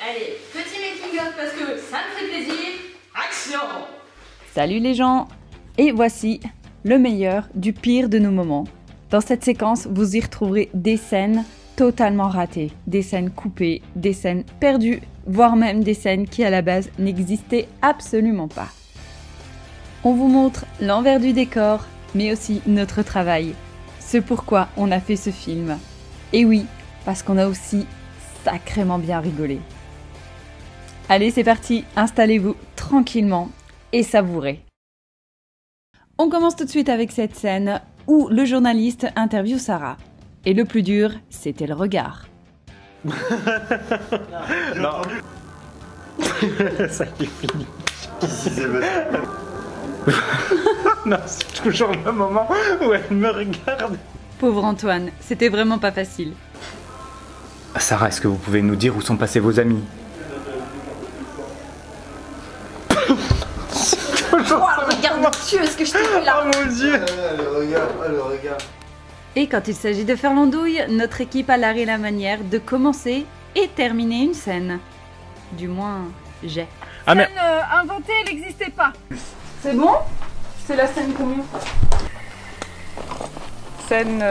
Allez, petit making-of parce que ça me fait plaisir. Action! Salut les gens! Et voici le meilleur du pire de nos moments. Dans cette séquence, vous y retrouverez des scènes totalement ratées, des scènes coupées, des scènes perdues, voire même des scènes qui à la base n'existaient absolument pas. On vous montre l'envers du décor, mais aussi notre travail. Ce pourquoi on a fait ce film. Et oui, parce qu'on a aussi sacrément bien rigolé. Allez, c'est parti, installez-vous tranquillement et savourez. On commence tout de suite avec cette scène où le journaliste interviewe Sarah. Et le plus dur, c'était le regard. Non. Ça y est fini. Non, c'est toujours le moment où elle me regarde. Pauvre Antoine, c'était vraiment pas facile. Sarah, est-ce que vous pouvez nous dire où sont passés vos amis? Oh, le regard de Dieu, est-ce que je t'ai vu là? Oh mon Dieu! Le regard. Et quand il s'agit de faire l'andouille, notre équipe a l'art et la manière de commencer et terminer une scène. Du moins, j'ai. Ah mais... Scène inventée, elle n'existait pas. C'est bon? C'est la scène combien? Scène...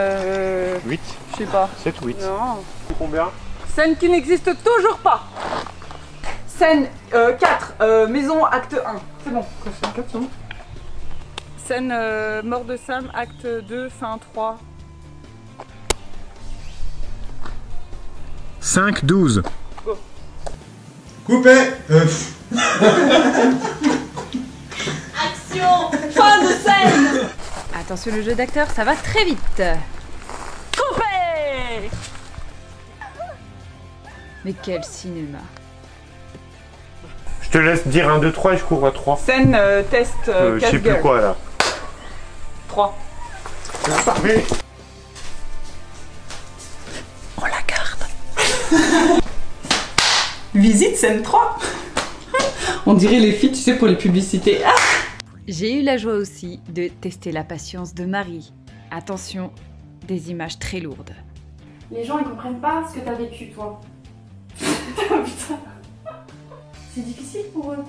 8, je sais pas. 7 ou 8. Non. Combien? Scène qui n'existe toujours pas. Scène 4, maison acte 1. C'est bon. Quoi, c'est 4 non? Scène mort de Sam, acte 2, fin 3. 5, 12. Coupé. Action! Fin de scène. Attention, le jeu d'acteur, ça va très vite. Coupé. Mais quel cinéma. Je te laisse dire 1, 2, 3 et je cours à 3. Scène test Je sais plus quoi là. 3. Parfait. On la garde. Visite scène 3. On dirait les filles, tu sais, pour les publicités. Ah. J'ai eu la joie aussi de tester la patience de Marie. Attention, des images très lourdes. Les gens ils comprennent pas ce que t'as vécu toi. Putain. C'est difficile pour eux.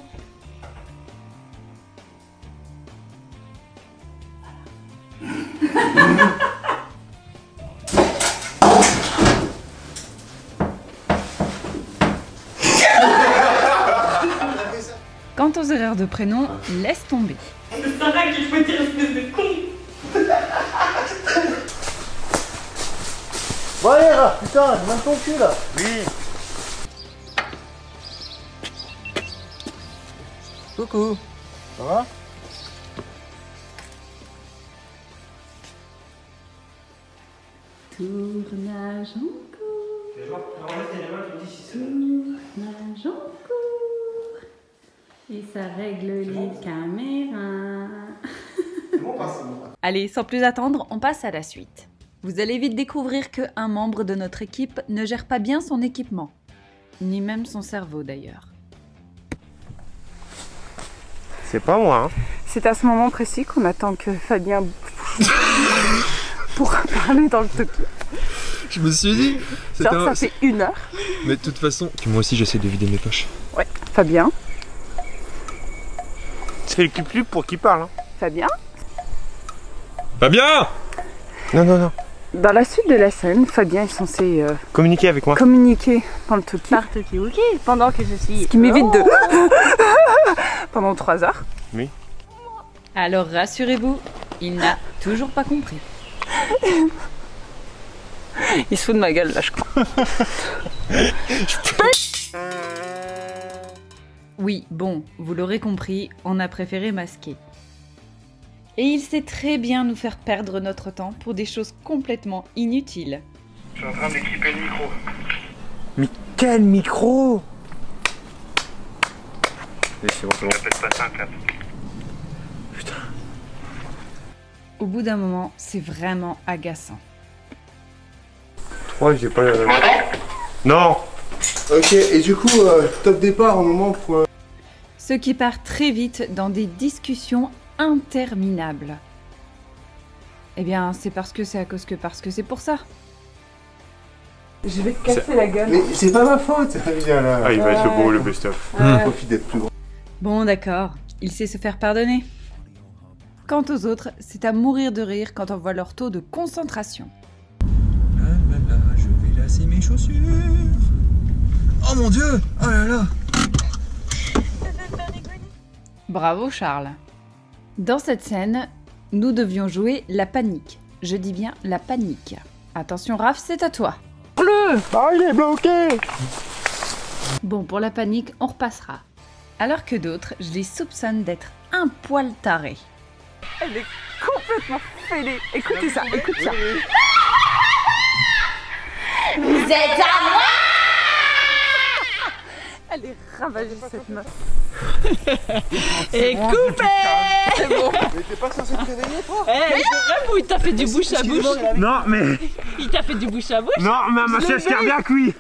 Quant aux erreurs de prénom, laisse tomber. C'est Sarah qu'il faut dire espèce de con. Bon allez là, putain, je mets ton cul là. Oui. Coucou. Ça va? Tournage en cours. Tournage en cours. Et ça règle les caméras. Allez, sans plus attendre, on passe à la suite. Vous allez vite découvrir qu'un membre de notre équipe ne gère pas bien son équipement. Ni même son cerveau d'ailleurs. C'est pas moi, hein. C'est à ce moment précis qu'on attend que Fabien pour parler dans le Tokyo. Je me suis dit. Genre ça fait 1 heure. Mais de toute façon, puis moi aussi j'essaie de vider mes poches. Ouais, Fabien. C'est le clip pour qui parle, hein. Fabien. Fabien! Non, non, non. Dans la suite de la scène, Fabien est censé Communiquez avec moi. communiquer dans le Tokyo. Par Tokyo, ok, pendant que je suis... Ce qui m'évite de... pendant 3 heures. Oui. Alors rassurez-vous, il n'a toujours pas compris. Il se fout de ma gueule là, je crois. Oui, bon, vous l'aurez compris, on a préféré masquer. Et il sait très bien nous faire perdre notre temps pour des choses complètement inutiles. Je suis en train d'équiper le micro. Mais quel micro? Oui, c'est bon, c'est bon. Peut-être pas simple. Putain. Au bout d'un moment, c'est vraiment agaçant. 3, j'ai pas... Non. Ok, et du coup, top départ au moment pour... Ce qui part très vite dans des discussions interminables. Eh bien, c'est parce que c'est à cause que parce que c'est pour ça. Je vais te casser la gueule. Mais c'est pas ma faute. Viens là. Ah, il va être beau le best-of. Profite d'être plus grand. Bon, d'accord, il sait se faire pardonner. Quant aux autres, c'est à mourir de rire quand on voit leur taux de concentration. Je vais lasser mes chaussures. Oh mon dieu. Oh là là. Bravo Charles. Dans cette scène, nous devions jouer la panique. Je dis bien la panique. Attention Raph, c'est à toi. Ah, il est bloqué. Bon, pour la panique, on repassera. Alors que d'autres, je les soupçonne d'être un poil tarés. Elle est complètement fêlée. Écoutez ça, écoute ça. Vous êtes à moi! Elle est ravagée cette meuf. Et coupé. Mais t'es pas censé te réveiller, toi? Eh, je rêve où il t'a fait du bouche à bouche. Non, mais. Il t'a fait du bouche à bouche. Non, mais ma chaise cardiaque, oui.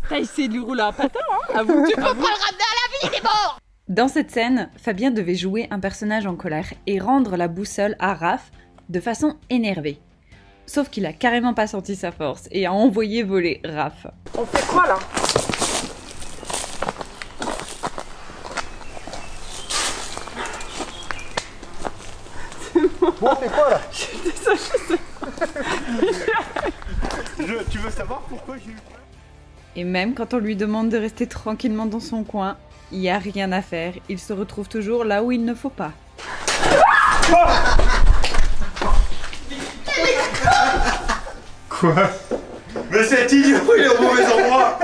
T'as essayé de lui rouler un patin, hein? Avoue. Tu peux pas le ramener à la vie, il est mort. Dans cette scène, Fabien devait jouer un personnage en colère et rendre la boussole à Raph de façon énervée. Sauf qu'il a carrément pas senti sa force et a envoyé voler Raph. On fait quoi là? Bon, on fait quoi là? Tu veux savoir pourquoi j'ai eu peur? Et même quand on lui demande de rester tranquillement dans son coin, il n'y a rien à faire, il se retrouve toujours là où il ne faut pas. Quoi? Mais cet idiot, il est au mauvais endroit.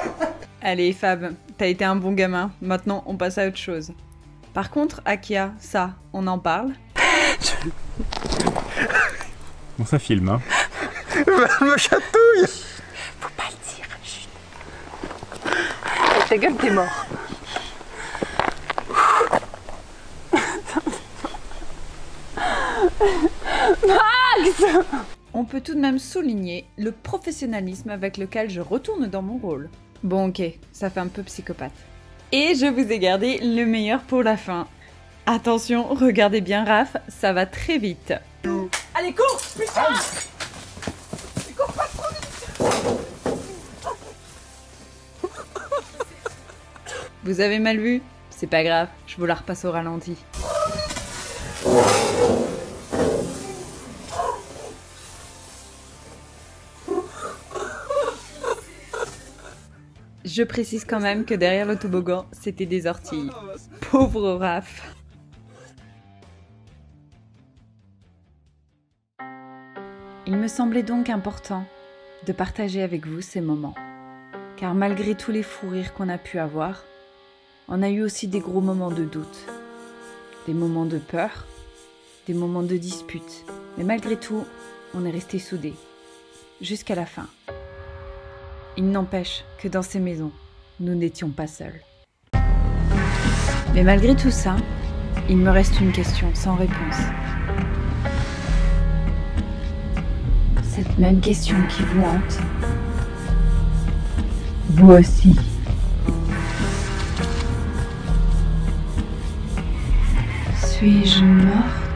Allez Fab, t'as été un bon gamin, maintenant on passe à autre chose. Par contre, Akia, ça, on en parle? Bon, ça filme, hein. Me chatouille. Faut pas le dire, chut. Ta gueule, t'es mort. Max! On peut tout de même souligner le professionnalisme avec lequel je retourne dans mon rôle. Bon ok, ça fait un peu psychopathe. Et je vous ai gardé le meilleur pour la fin. Attention, regardez bien Raph, ça va très vite. Allez, cours, putain. Cours pas trop vite. Vous avez mal vu? C'est pas grave, je vous la repasse au ralenti. Je précise quand même que derrière le toboggan, c'était des orties. Pauvre Raph. Il me semblait donc important de partager avec vous ces moments. Car malgré tous les fous rires qu'on a pu avoir, on a eu aussi des gros moments de doute, des moments de peur, des moments de dispute. Mais malgré tout, on est restés soudés, jusqu'à la fin. Il n'empêche que dans ces maisons, nous n'étions pas seuls. Mais malgré tout ça, il me reste une question sans réponse. Cette même question qui vous hante. Vous aussi. Suis-je morte ?